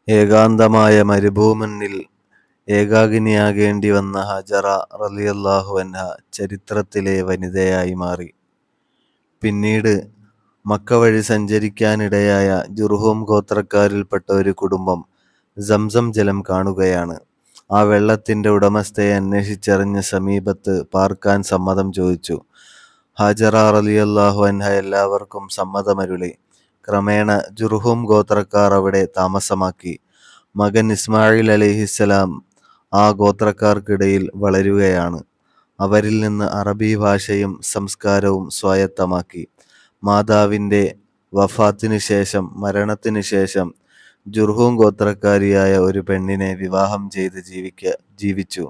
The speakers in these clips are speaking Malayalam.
ഏകാന്തമായ മരുഭൂമിയിൽ ഏകാകിനിയാകേണ്ടി വന്ന ഹജറ റളിയല്ലാഹു അൻഹ ചരിത്രത്തിലെ വനിതയായി മാറി. പിന്നീട് മക്ക വഴി സഞ്ചരിക്കാനിടയായ ജുർഹും ഗോത്രക്കാരിൽപ്പെട്ട ഒരു കുടുംബം സംസം ജലം കാണുകയാണ്. ആ വെള്ളത്തിന്റെ ഉടമസ്ഥയെ അന്വേഷിച്ചറിഞ്ഞ് സമീപത്ത് പാർക്കാൻ സമ്മതം ചോദിച്ചു. ഹാജറ റളിയല്ലാഹു അൻഹ എല്ലാവർക്കും സമ്മതമരുളി. ക്രമേണ ജുർഹും ഗോത്രക്കാർ അവിടെ താമസമാക്കി. മകൻ ഇസ്മായിൽ അലൈഹിസ്സലാം ആ ഗോത്രക്കാർക്കിടയിൽ വളരുകയാണ്. അവരിൽ നിന്ന് അറബി ഭാഷയും സംസ്കാരവും സ്വായത്തമാക്കി. മാതാവിന്റെ മരണത്തിനു ശേഷം ജുർഹും ഗോത്രക്കാരിയായ ഒരു പെണ്ണിനെ വിവാഹം ചെയ്ത് ജീവിച്ചു.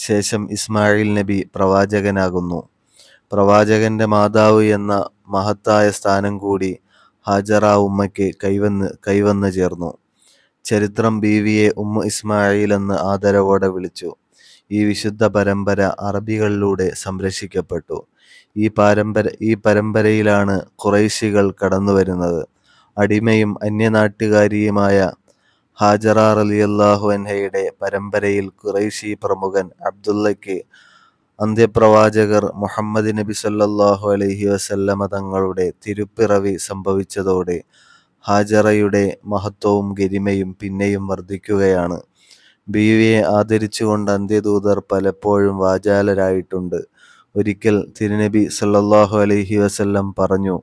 ശേഷം ഇസ്മായിൽ നബി പ്രവാചകനാകുന്നു. പ്രവാചകന്റെ മാതാവ് എന്ന മഹത്തായ സ്ഥാനം കൂടി ഹാജറ ഉമ്മയ്ക്ക് കൈവന്നു ചേർന്നു. ചരിത്രം ബീവിയെ ഉമ്മു ഇസ്മായിൽ എന്ന് ആദരവോടെ വിളിച്ചു. ഈ വിശുദ്ധ പരമ്പര അറബികളിലൂടെ സംരക്ഷിക്കപ്പെട്ടു. ഈ പരമ്പരയിലാണ് ഖുറൈശികൾ കടന്നുവരുന്നത്. അടിമയും അന്യനാട്ടുകാരിയുമായ ഹാജറ റളിയല്ലാഹു അൻഹയുടെ പരമ്പരയിൽ ഖുറൈശി പ്രമുഖൻ അബ്ദുള്ളയ്ക്ക് അന്ത്യപ്രവാചകർ മുഹമ്മദ് നബി സല്ലല്ലാഹു അലൈഹി വസല്ലമ തങ്ങളുടെ തിരുപ്പിറവി സംഭവിച്ചതോടെ ഹാജറയുടെ മഹത്വവും ഗരിമയും പിന്നെയും വർദ്ധിക്കുകയാണ്. ബീവിയെ ആദരിച്ചുകൊണ്ട് അന്ത്യദൂതർ പലപ്പോഴും വാചാലരായിട്ടുണ്ട്. ഒരിക്കൽ തിരുനബി സല്ലല്ലാഹു അലൈഹി വസല്ലം പറഞ്ഞു,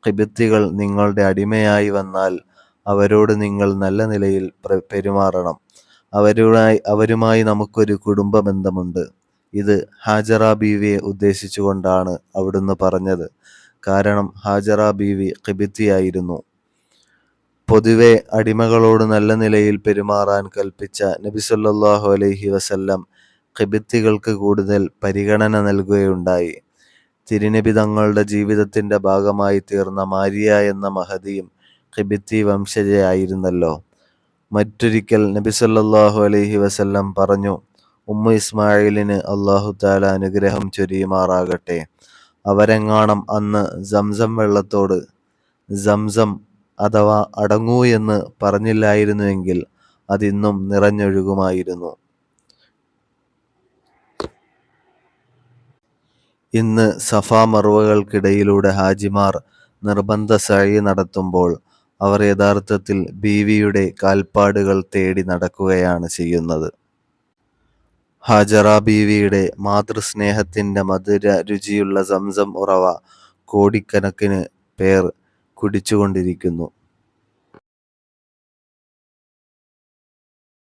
ഖിബ്തികൾ നിങ്ങളുടെ അടിമയായി വന്നാൽ അവരോട് നിങ്ങൾ നല്ല നിലയിൽ പെരുമാറണം. അവരുമായി നമുക്കൊരു കുടുംബ ബന്ധമുണ്ട്. ഇത് ഹാജറ ബീവിയെ ഉദ്ദേശിച്ചുകൊണ്ടാണ് അവിടുന്ന് പറഞ്ഞത്. കാരണം ഹാജറ ബീവി ഖിബ്തിയായിരുന്നു. പൊതുവെ അടിമകളോട് നല്ല നിലയിൽ പെരുമാറാൻ കൽപ്പിച്ച നബി സല്ലല്ലാഹു അലൈഹി വസല്ലം ഖിബ്തികൾക്ക് കൂടുതൽ പരിഗണന നൽകുകയുണ്ടായി. തിരുനബി തങ്ങളുടെ ജീവിതത്തിന്റെ ഭാഗമായി തീർന്ന മാരിയ എന്ന മഹദിയും ഖിബ്തി വംശജയായിരുന്നല്ലോ. മറ്റൊരിക്കൽ നബി സല്ലല്ലാഹു അലൈഹി വസല്ലം പറഞ്ഞു, ഉമ്മു ഇസ്മായിലിന് അല്ലാഹു തആല അനുഗ്രഹം ചൊരിയുമാറാകട്ടെ. അവരെങ്ങാണം അന്ന് സംസം വെള്ളത്തോട് സംസം അഥവാ അടങ്ങൂ എന്ന് പറഞ്ഞില്ലായിരുന്നുവെങ്കിൽ അതിന്നും നിറഞ്ഞൊഴുകുമായിരുന്നു. ഇന്ന് സഫാ മർവകൾക്കിടയിലൂടെ ഹാജിമാർ നിർബന്ധ സഅയ് നടത്തുമ്പോൾ അവർ യഥാർത്ഥത്തിൽ ബീവിയുടെ കാൽപ്പാടുകൾ തേടി നടക്കുകയാണ് ചെയ്യുന്നത്. ഹാജറ ബീവിയുടെ മാതൃസ്നേഹത്തിന്റെ മധുര രുചിയുള്ള സംസം ഉറവ കോടിക്കണക്കിന് പേർ കുടിച്ചുകൊണ്ടിരിക്കുന്നു.